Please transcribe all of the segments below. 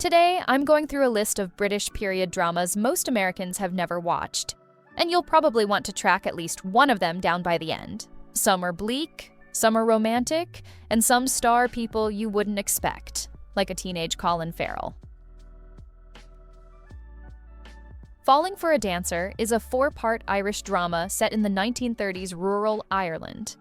Today, I'm going through a list of British period dramas most Americans have never watched, and you'll probably want to track at least one of them down by the end. Some are bleak, some are romantic, and some star people you wouldn't expect, like a teenage Colin Farrell. Falling for a Dancer is a 4-part Irish drama set in the 1930s rural Ireland.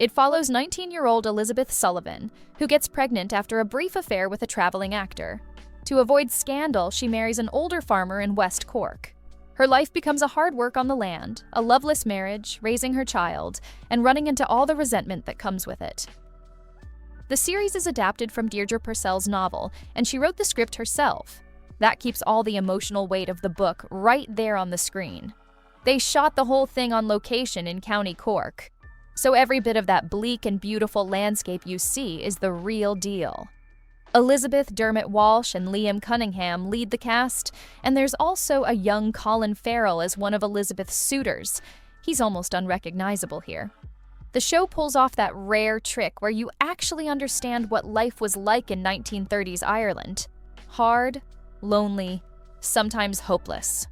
It follows 19-year-old Elizabeth Sullivan, who gets pregnant after a brief affair with a traveling actor. To avoid scandal, she marries an older farmer in West Cork. Her life becomes a hard work on the land, a loveless marriage, raising her child, and running into all the resentment that comes with it. The series is adapted from Deirdre Purcell's novel, and she wrote the script herself. That keeps all the emotional weight of the book right there on the screen. They shot the whole thing on location in County Cork, so every bit of that bleak and beautiful landscape you see is the real deal. Elizabeth Dermot Walsh and Liam Cunningham lead the cast, and there's also a young Colin Farrell as one of Elizabeth's suitors. He's almost unrecognizable here. The show pulls off that rare trick where you actually understand what life was like in 1930s Ireland. Hard, lonely, sometimes hopeless.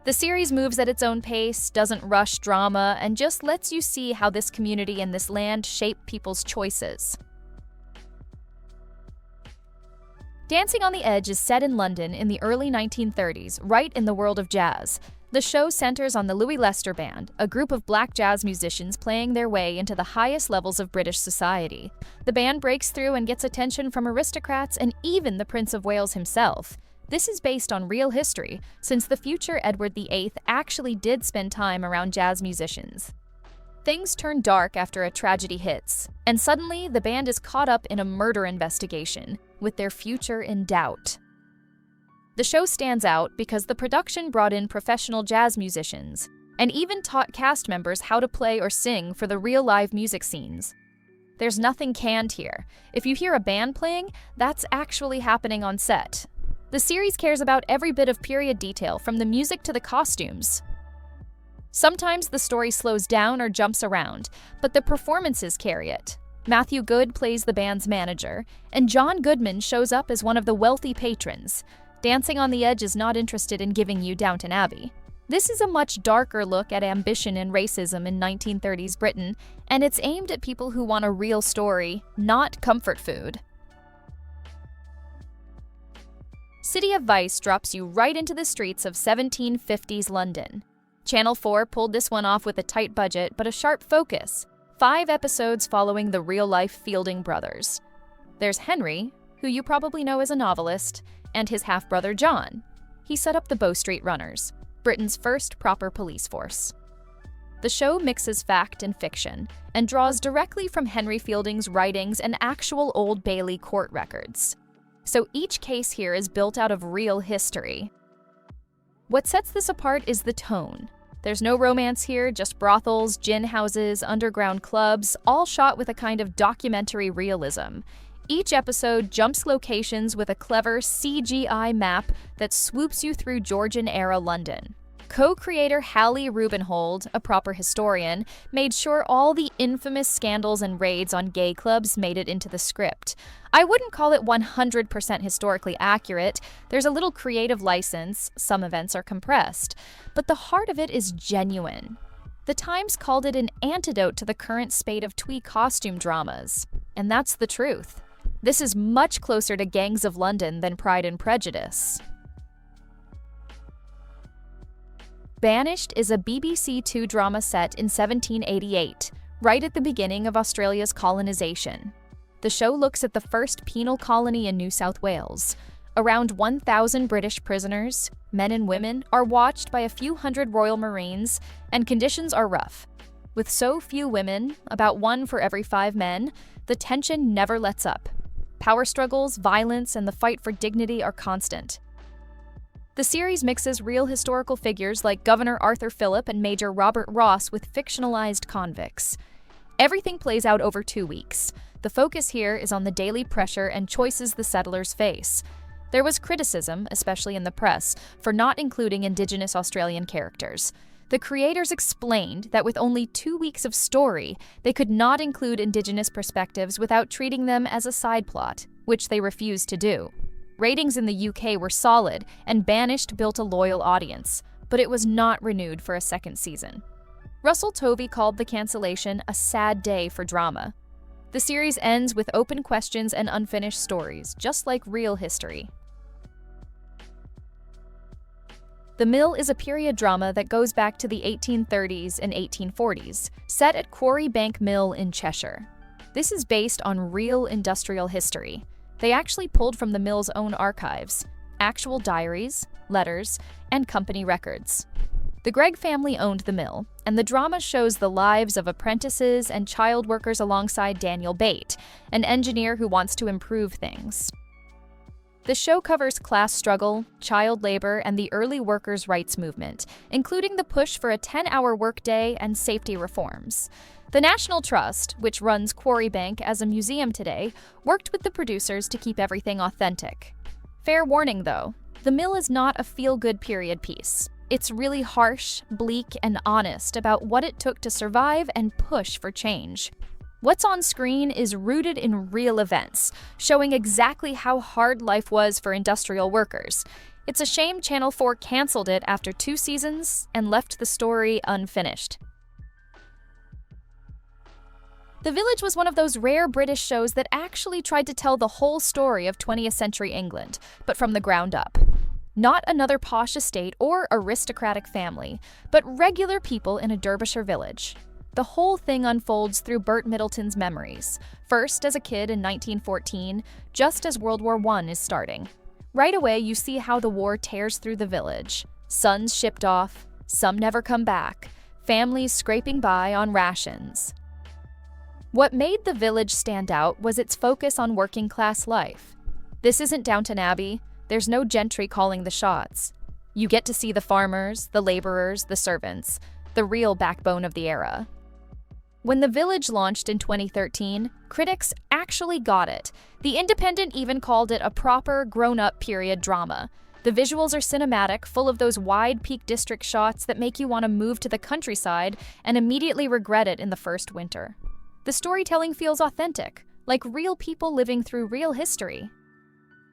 The series moves at its own pace, doesn't rush drama, and just lets you see how this community and this land shape people's choices. Dancing on the Edge is set in London in the early 1930s, right in the world of jazz. The show centers on the Louis Leicester Band, a group of black jazz musicians playing their way into the highest levels of British society. The band breaks through and gets attention from aristocrats and even the Prince of Wales himself. This is based on real history, since the future Edward VIII actually did spend time around jazz musicians. Things turn dark after a tragedy hits, and suddenly the band is caught up in a murder investigation, with their future in doubt. The show stands out because the production brought in professional jazz musicians, and even taught cast members how to play or sing for the real live music scenes. There's nothing canned here. If you hear a band playing, that's actually happening on set. The series cares about every bit of period detail, from the music to the costumes. Sometimes the story slows down or jumps around, but the performances carry it. Matthew Goode plays the band's manager, and John Goodman shows up as one of the wealthy patrons. Dancing on the Edge is not interested in giving you Downton Abbey. This is a much darker look at ambition and racism in 1930s Britain, and it's aimed at people who want a real story, not comfort food. City of Vice drops you right into the streets of 1750s London. Channel 4 pulled this one off with a tight budget but a sharp focus. 5 episodes following the real-life Fielding brothers. There's Henry, who you probably know as a novelist, and his half-brother John. He set up the Bow Street Runners, Britain's first proper police force. The show mixes fact and fiction, and draws directly from Henry Fielding's writings and actual Old Bailey court records. So each case here is built out of real history. What sets this apart is the tone. There's no romance here, just brothels, gin houses, underground clubs, all shot with a kind of documentary realism. Each episode jumps locations with a clever CGI map that swoops you through Georgian-era London. Co-creator Hallie Rubenhold, a proper historian, made sure all the infamous scandals and raids on gay clubs made it into the script. I wouldn't call it 100% historically accurate. There's a little creative license, some events are compressed, but the heart of it is genuine. The Times called it an antidote to the current spate of twee costume dramas, and that's the truth. This is much closer to Gangs of London than Pride and Prejudice. Banished is a BBC Two drama set in 1788, right at the beginning of Australia's colonisation. The show looks at the first penal colony in New South Wales. Around 1,000 British prisoners, men and women, are watched by a few hundred Royal Marines, and conditions are rough. With so few women, about 1 for every 5 men, the tension never lets up. Power struggles, violence, and the fight for dignity are constant. The series mixes real historical figures like Governor Arthur Phillip and Major Robert Ross with fictionalized convicts. Everything plays out over 2 weeks. The focus here is on the daily pressure and choices the settlers face. There was criticism, especially in the press, for not including Indigenous Australian characters. The creators explained that with only 2 weeks of story, they could not include Indigenous perspectives without treating them as a side plot, which they refused to do. Ratings in the UK were solid, and Banished built a loyal audience, but it was not renewed for a second season. Russell Tovey called the cancellation a sad day for drama. The series ends with open questions and unfinished stories, just like real history. The Mill is a period drama that goes back to the 1830s and 1840s, set at Quarry Bank Mill in Cheshire. This is based on real industrial history. They actually pulled from the mill's own archives, actual diaries, letters, and company records. The Gregg family owned the mill, and the drama shows the lives of apprentices and child workers alongside Daniel Bate, an engineer who wants to improve things. The show covers class struggle, child labor, and the early workers' rights movement, including the push for a 10-hour workday and safety reforms. The National Trust, which runs Quarry Bank as a museum today, worked with the producers to keep everything authentic. Fair warning, though, the mill is not a feel-good period piece. It's really harsh, bleak, and honest about what it took to survive and push for change. What's on screen is rooted in real events, showing exactly how hard life was for industrial workers. It's a shame Channel 4 canceled it after 2 seasons and left the story unfinished. The Village was one of those rare British shows that actually tried to tell the whole story of 20th century England, but from the ground up. Not another posh estate or aristocratic family, but regular people in a Derbyshire village. The whole thing unfolds through Burt Middleton's memories, first as a kid in 1914, just as World War I is starting. Right away, you see how the war tears through the village. Sons shipped off, some never come back, families scraping by on rations. What made The Village stand out was its focus on working-class life. This isn't Downton Abbey. There's no gentry calling the shots. You get to see the farmers, the laborers, the servants, the real backbone of the era. When The Village launched in 2013, critics actually got it. The Independent even called it a proper, grown-up period drama. The visuals are cinematic, full of those wide Peak District shots that make you want to move to the countryside and immediately regret it in the first winter. The storytelling feels authentic, like real people living through real history.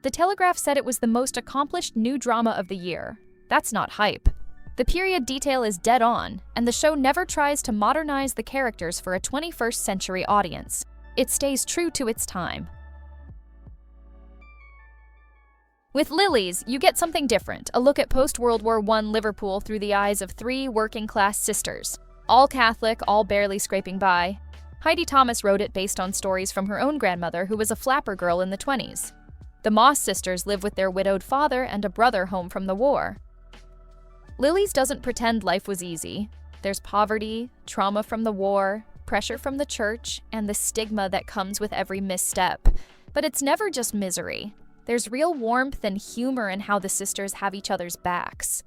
The Telegraph said it was the most accomplished new drama of the year. That's not hype. The period detail is dead on, and the show never tries to modernize the characters for a 21st century audience. It stays true to its time. With Lilies, you get something different, a look at post-World War I Liverpool through the eyes of 3 working-class sisters. All Catholic, all barely scraping by. Heidi Thomas wrote it based on stories from her own grandmother, who was a flapper girl in the 20s. The Moss sisters live with their widowed father and a brother home from the war. Lilies doesn't pretend life was easy. There's poverty, trauma from the war, pressure from the church, and the stigma that comes with every misstep. But it's never just misery. There's real warmth and humor in how the sisters have each other's backs.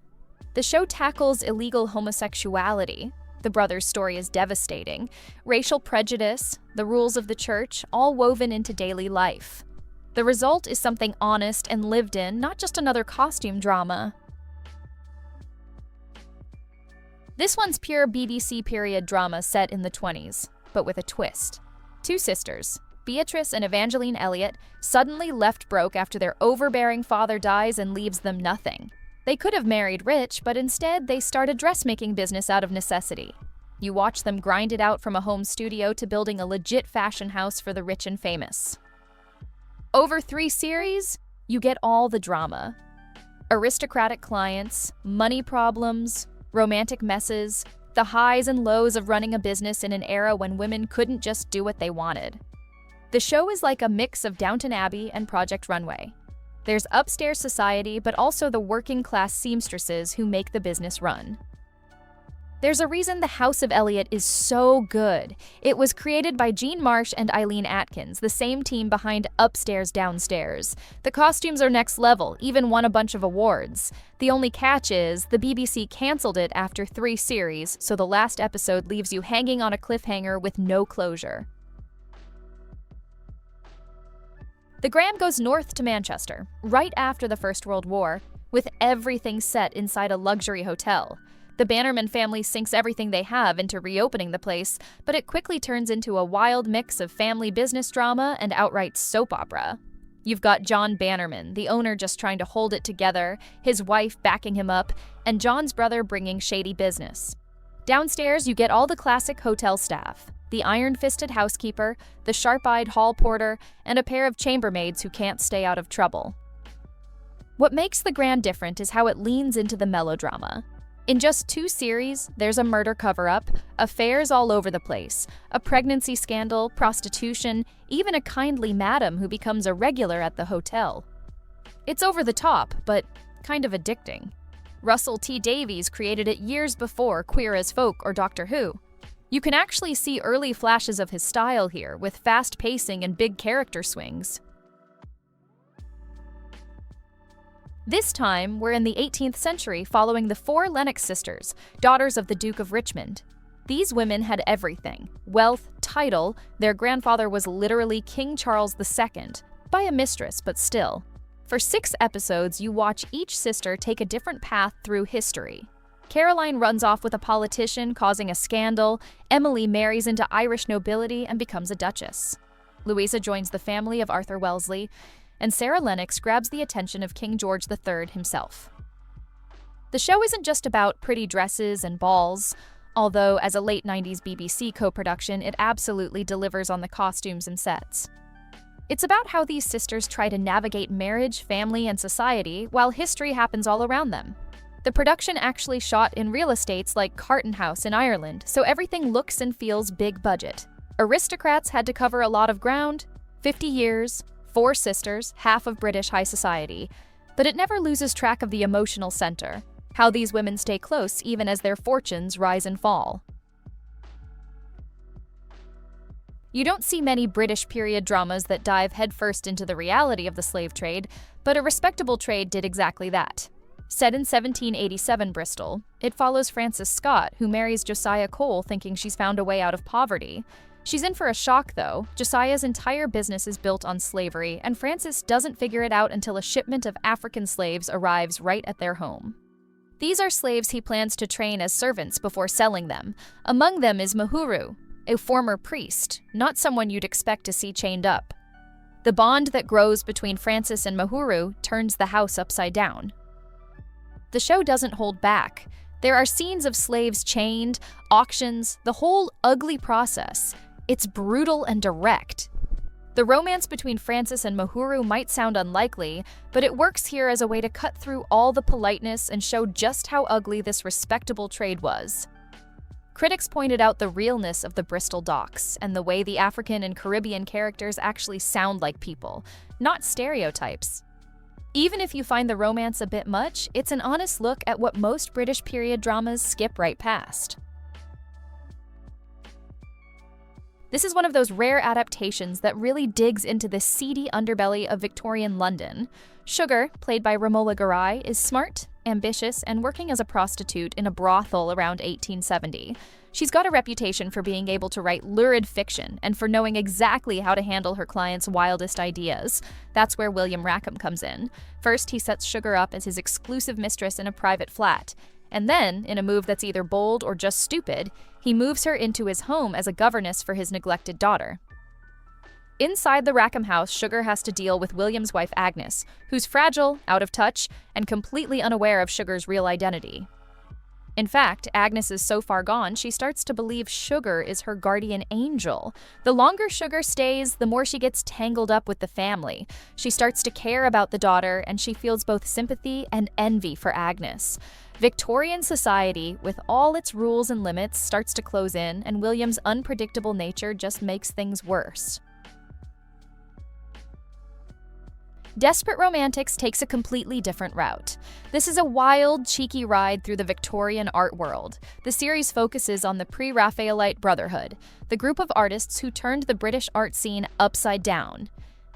The show tackles illegal homosexuality. The brothers' story is devastating. Racial prejudice, the rules of the church, all woven into daily life. The result is something honest and lived in, not just another costume drama. This one's pure BBC period drama set in the 20s, but with a twist. 2 sisters, Beatrice and Evangeline Eliott, suddenly left broke after their overbearing father dies and leaves them nothing. They could have married rich, but instead they start a dressmaking business out of necessity. You watch them grind it out from a home studio to building a legit fashion house for the rich and famous. Over 3 series, you get all the drama. Aristocratic clients, money problems, romantic messes, the highs and lows of running a business in an era when women couldn't just do what they wanted. The show is like a mix of Downton Abbey and Project Runway. There's upstairs society, but also the working-class seamstresses who make the business run. There's a reason the House of Eliott is so good. It was created by Jean Marsh and Eileen Atkins, the same team behind Upstairs, Downstairs. The costumes are next level, even won a bunch of awards. The only catch is, the BBC canceled it after 3 series, so the last episode leaves you hanging on a cliffhanger with no closure. The Gram goes north to Manchester, right after the First World War, with everything set inside a luxury hotel. The Bannerman family sinks everything they have into reopening the place, but it quickly turns into a wild mix of family business drama and outright soap opera. You've got John Bannerman, the owner just trying to hold it together, his wife backing him up, and John's brother bringing shady business. Downstairs, you get all the classic hotel staff, the iron-fisted housekeeper, the sharp-eyed hall porter, and a pair of chambermaids who can't stay out of trouble. What makes The Grand different is how it leans into the melodrama. In just 2 series, there's a murder cover-up, affairs all over the place, a pregnancy scandal, prostitution, even a kindly madam who becomes a regular at the hotel. It's over the top, but kind of addicting. Russell T. Davies created it years before Queer as Folk or Doctor Who. You can actually see early flashes of his style here, with fast pacing and big character swings. This time, we're in the 18th century following the 4 Lennox sisters, daughters of the Duke of Richmond. These women had everything: wealth, title, their grandfather was literally King Charles II, by a mistress, but still. For 6 episodes, you watch each sister take a different path through history. Caroline runs off with a politician, causing a scandal. Emily marries into Irish nobility and becomes a duchess. Louisa joins the family of Arthur Wellesley, and Sarah Lennox grabs the attention of King George III himself. The show isn't just about pretty dresses and balls, although as a late 90s BBC co-production, it absolutely delivers on the costumes and sets. It's about how these sisters try to navigate marriage, family, and society while history happens all around them. The production actually shot in real estates like Carton House in Ireland, so everything looks and feels big budget. Aristocrats had to cover a lot of ground, 50 years, 4 sisters, half of British high society, but it never loses track of the emotional center, how these women stay close even as their fortunes rise and fall. You don't see many British period dramas that dive headfirst into the reality of the slave trade, but A Respectable Trade did exactly that. Set in 1787 Bristol, it follows Frances Scott, who marries Josiah Cole thinking she's found a way out of poverty. She's in for a shock, though. Josiah's entire business is built on slavery, and Frances doesn't figure it out until a shipment of African slaves arrives right at their home. These are slaves he plans to train as servants before selling them. Among them is Mahuru, a former priest, not someone you'd expect to see chained up. The bond that grows between Frances and Mahuru turns the house upside down. The show doesn't hold back. There are scenes of slaves chained, auctions, the whole ugly process. It's brutal and direct. The romance between Frances and Mahuru might sound unlikely, but it works here as a way to cut through all the politeness and show just how ugly this respectable trade was. Critics pointed out the realness of the Bristol docks and the way the African and Caribbean characters actually sound like people, not stereotypes. Even if you find the romance a bit much, it's an honest look at what most British period dramas skip right past. This is one of those rare adaptations that really digs into the seedy underbelly of Victorian London. Sugar, played by Romola Garai, is smart, ambitious, and working as a prostitute in a brothel around 1870. She's got a reputation for being able to write lurid fiction and for knowing exactly how to handle her clients' wildest ideas. That's where William Rackham comes in. First, he sets Sugar up as his exclusive mistress in a private flat. And then, in a move that's either bold or just stupid, he moves her into his home as a governess for his neglected daughter. Inside the Rackham house, Sugar has to deal with William's wife Agnes, who's fragile, out of touch, and completely unaware of Sugar's real identity. In fact, Agnes is so far gone, she starts to believe Sugar is her guardian angel. The longer Sugar stays, the more she gets tangled up with the family. She starts to care about the daughter, and she feels both sympathy and envy for Agnes. Victorian society, with all its rules and limits, starts to close in, and William's unpredictable nature just makes things worse. Desperate Romantics takes a completely different route. This is a wild, cheeky ride through the Victorian art world. The series focuses on the pre-Raphaelite Brotherhood, the group of artists who turned the British art scene upside down.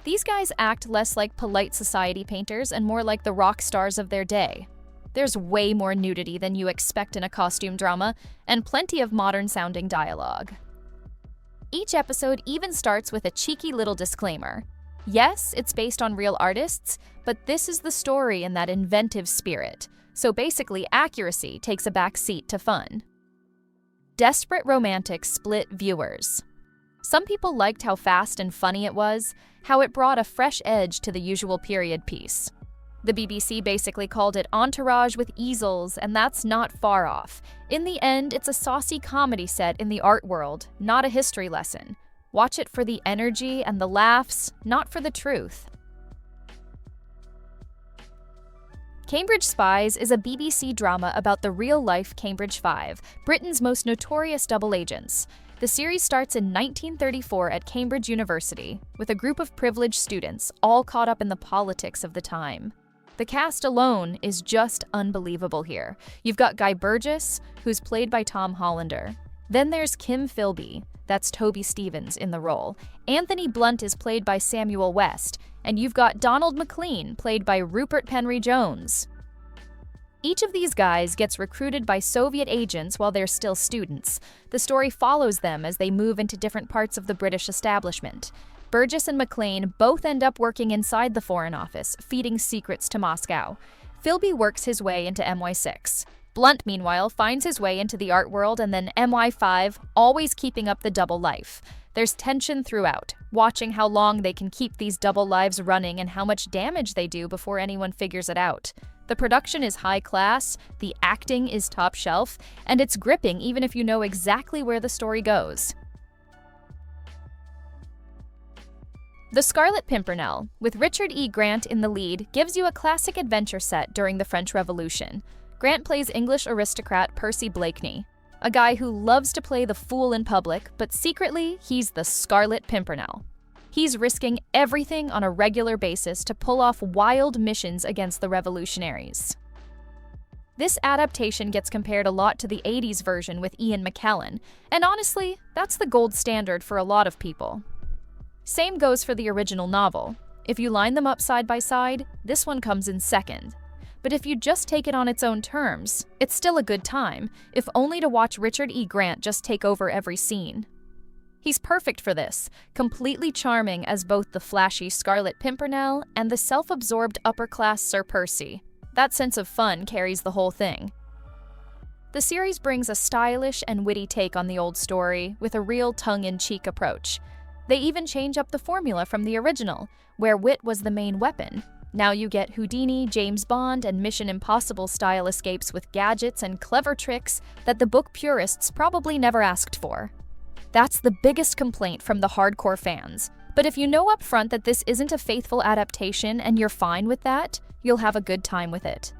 These guys act less like polite society painters and more like the rock stars of their day. There's way more nudity than you expect in a costume drama, and plenty of modern-sounding dialogue. Each episode even starts with a cheeky little disclaimer. Yes, it's based on real artists, but this is the story in that inventive spirit, so basically accuracy takes a back seat to fun. Desperate Romantics split viewers. Some people liked how fast and funny it was, how it brought a fresh edge to the usual period piece. The BBC basically called it Entourage with easels, and that's not far off. In the end, it's a saucy comedy set in the art world, not a history lesson. Watch it for the energy and the laughs, not for the truth. Cambridge Spies is a BBC drama about the real-life Cambridge Five, Britain's most notorious double agents. The series starts in 1934 at Cambridge University, with a group of privileged students all caught up in the politics of the time. The cast alone is just unbelievable here. You've got Guy Burgess, who's played by Tom Hollander. Then there's Kim Philby, that's Toby Stephens in the role. Anthony Blunt is played by Samuel West, and you've got Donald McLean, played by Rupert Penry Jones. Each of these guys gets recruited by Soviet agents while they're still students. The story follows them as they move into different parts of the British establishment. Burgess and McLean both end up working inside the Foreign Office, feeding secrets to Moscow. Philby works his way into MI6. Blunt, meanwhile, finds his way into the art world, and then MI5, always keeping up the double life. There's tension throughout, watching how long they can keep these double lives running and how much damage they do before anyone figures it out. The production is high class, the acting is top shelf, and it's gripping even if you know exactly where the story goes. The Scarlet Pimpernel, with Richard E. Grant in the lead, gives you a classic adventure set during the French Revolution. Grant plays English aristocrat Percy Blakeney, a guy who loves to play the fool in public, but secretly, he's the Scarlet Pimpernel. He's risking everything on a regular basis to pull off wild missions against the revolutionaries. This adaptation gets compared a lot to the 80s version with Ian McKellen, and honestly, that's the gold standard for a lot of people. Same goes for the original novel. If you line them up side by side, this one comes in second. But if you just take it on its own terms, it's still a good time, if only to watch Richard E. Grant just take over every scene. He's perfect for this, completely charming as both the flashy Scarlet Pimpernel and the self-absorbed upper-class Sir Percy. That sense of fun carries the whole thing. The series brings a stylish and witty take on the old story with a real tongue-in-cheek approach. They even change up the formula from the original, where wit was the main weapon. Now you get Houdini, James Bond, and Mission Impossible-style escapes with gadgets and clever tricks that the book purists probably never asked for. That's the biggest complaint from the hardcore fans. But if you know up front that this isn't a faithful adaptation and you're fine with that, you'll have a good time with it.